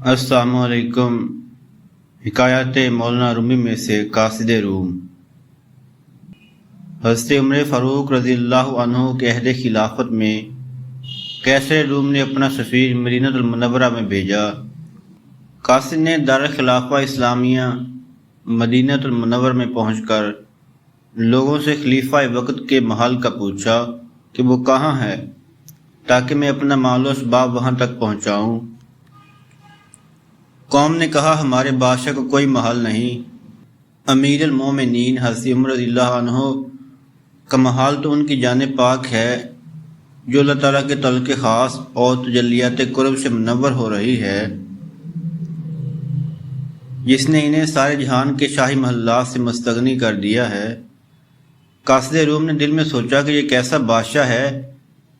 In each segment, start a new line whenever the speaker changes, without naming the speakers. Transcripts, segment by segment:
السلام علیکم۔ حکایات مولانا رومی میں سے قاصد روم۔ حضرت عمر فاروق رضی اللہ عنہ کے عہد خلافت میں قیصر روم نے اپنا سفیر مدینہ المنورہ میں بھیجا۔ قاصد نے دارالخلافہ اسلامیہ مدینہ المنورہ میں پہنچ کر لوگوں سے خلیفہ وقت کے محل کا پوچھا کہ وہ کہاں ہے تاکہ میں اپنا مال و اسباب وہاں تک پہنچاؤں۔ قوم نے کہا ہمارے بادشاہ کو کوئی محل نہیں، امیر المومنین حضرت عمر رضی اللہ عنہ کا محل تو ان کی جانب پاک ہے جو اللہ تعالیٰ کے تعلق خاص اور تجلیات قرب سے منور ہو رہی ہے، جس نے انہیں سارے جہان کے شاہی محلات سے مستغنی کر دیا ہے۔ قاصد روم نے دل میں سوچا کہ یہ کیسا بادشاہ ہے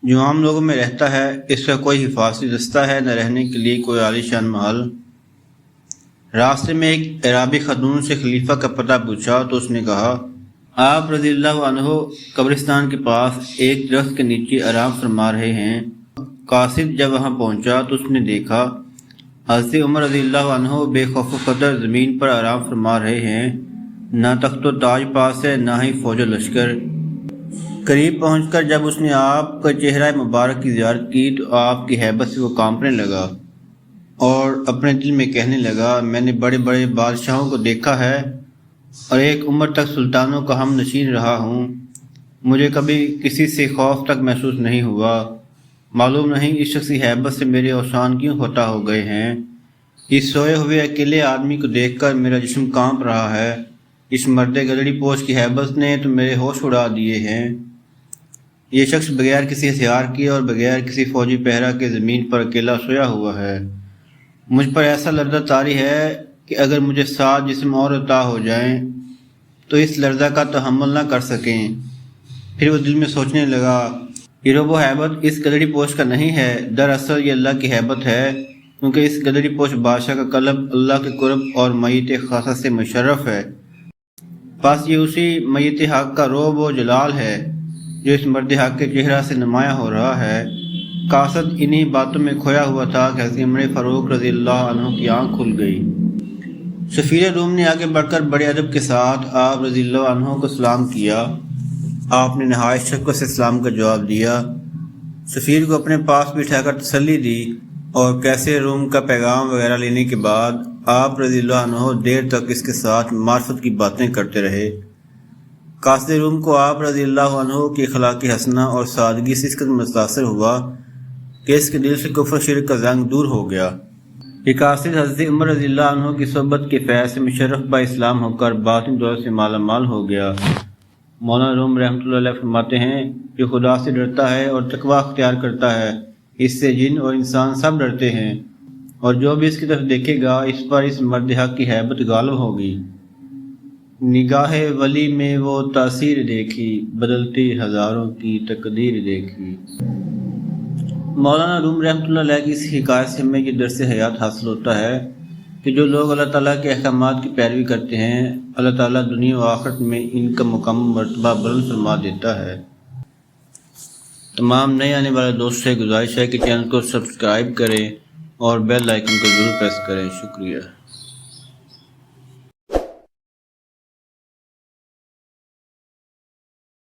جو عام لوگوں میں رہتا ہے، اس کا کوئی حفاظتی دستہ ہے، نہ رہنے کے لیے کوئی عالی شان محل۔ راستے میں ایک عرابی خاتون سے خلیفہ کا پتہ پوچھا تو اس نے کہا آپ رضی اللہ عنہ قبرستان کے پاس ایک درخت کے نیچے آرام فرما رہے ہیں۔ قاصد جب وہاں پہنچا تو اس نے دیکھا حضرت عمر رضی اللہ عنہ بے خوف و خطر زمین پر آرام فرما رہے ہیں، نہ تخت و تاج پاس ہے نہ ہی فوج و لشکر۔ قریب پہنچ کر جب اس نے آپ کا چہرہ مبارک کی زیارت کی تو آپ کی ہیبت سے وہ کانپنے لگا اور اپنے دل میں کہنے لگا میں نے بڑے بڑے بادشاہوں کو دیکھا ہے اور ایک عمر تک سلطانوں کا ہم نشین رہا ہوں، مجھے کبھی کسی سے خوف تک محسوس نہیں ہوا، معلوم نہیں اس شخصی ہیبت سے میرے اوشان کیوں خطا ہو گئے ہیں۔ اس سوئے ہوئے اکیلے آدمی کو دیکھ کر میرا جسم کانپ رہا ہے، اس مرد گدڑی پوش کی ہیبت نے تو میرے ہوش اڑا دیے ہیں۔ یہ شخص بغیر کسی ہتھیار کے اور بغیر کسی فوجی پہرا کے زمین پر اکیلا سویا ہوا ہے، مجھ پر ایسا لرزہ طاری ہے کہ اگر مجھے 7 جسم اور عطا ہو جائیں تو اس لرزہ کا تحمل نہ کر سکیں۔ پھر وہ دل میں سوچنے لگا یہ رعب و ہیبت اس گدڑی پوش کا نہیں ہے، دراصل یہ اللہ کی ہیبت ہے، کیونکہ اس گدڑی پوش بادشاہ کا قلب اللہ کے قرب اور میت خاصہ سے مشرف ہے، بس یہ اسی میت حق کا رعب و جلال ہے جو اس مرد حق کے چہرہ سے نمایاں ہو رہا ہے۔ قاصد انہی باتوں میں کھویا ہوا تھا کہ حضرت عمر فاروق رضی اللہ عنہ کی آنکھ کھل گئی۔ سفیر روم نے آگے بڑھ کر بڑے ادب کے ساتھ آپ رضی اللہ عنہ کو سلام کیا۔ آپ نے نہایت شفقت سے سلام کا جواب دیا، سفیر کو اپنے پاس بٹھا کر تسلی دی اور قیصر روم کا پیغام وغیرہ لینے کے بعد آپ رضی اللہ عنہ دیر تک اس کے ساتھ معرفت کی باتیں کرتے رہے۔ قاصد روم کو آپ رضی اللہ عنہ کی اخلاق حسنہ اور سادگی سے اس قدر متاثر ہوا کہ اس کے دل سے کفر و شرک کا زنگ دور ہو گیا۔ یہ قاصد حضرت عمر رضی اللہ عنہ کی صحبت کے فیض سے مشرف با اسلام ہو کر باطن دولت سے مالا مال ہو گیا۔ مولانا روم رحمۃ اللہ علیہ فرماتے ہیں جو خدا سے ڈرتا ہے اور تقوی اختیار کرتا ہے اس سے جن اور انسان سب ڈرتے ہیں، اور جو بھی اس کی طرف دیکھے گا اس پر اس مرد حق کی ہیبت غالب ہوگی۔ نگاہ ولی میں وہ تاثیر دیکھی، بدلتی ہزاروں کی تقدیر دیکھی۔ مولانا روم رحمۃ اللہ علیہ کی اس حکایت سے ہمیں یہ درس حیات حاصل ہوتا ہے کہ جو لوگ اللہ تعالیٰ کے احکامات کی پیروی کرتے ہیں اللہ تعالیٰ دنیا و آخرت میں ان کا مقام مرتبہ بلند فرما دیتا ہے۔ تمام نئے آنے والے دوست سے گزارش ہے کہ چینل کو سبسکرائب کریں اور بیل آئیکن کو ضرور پریس کریں۔ شکریہ۔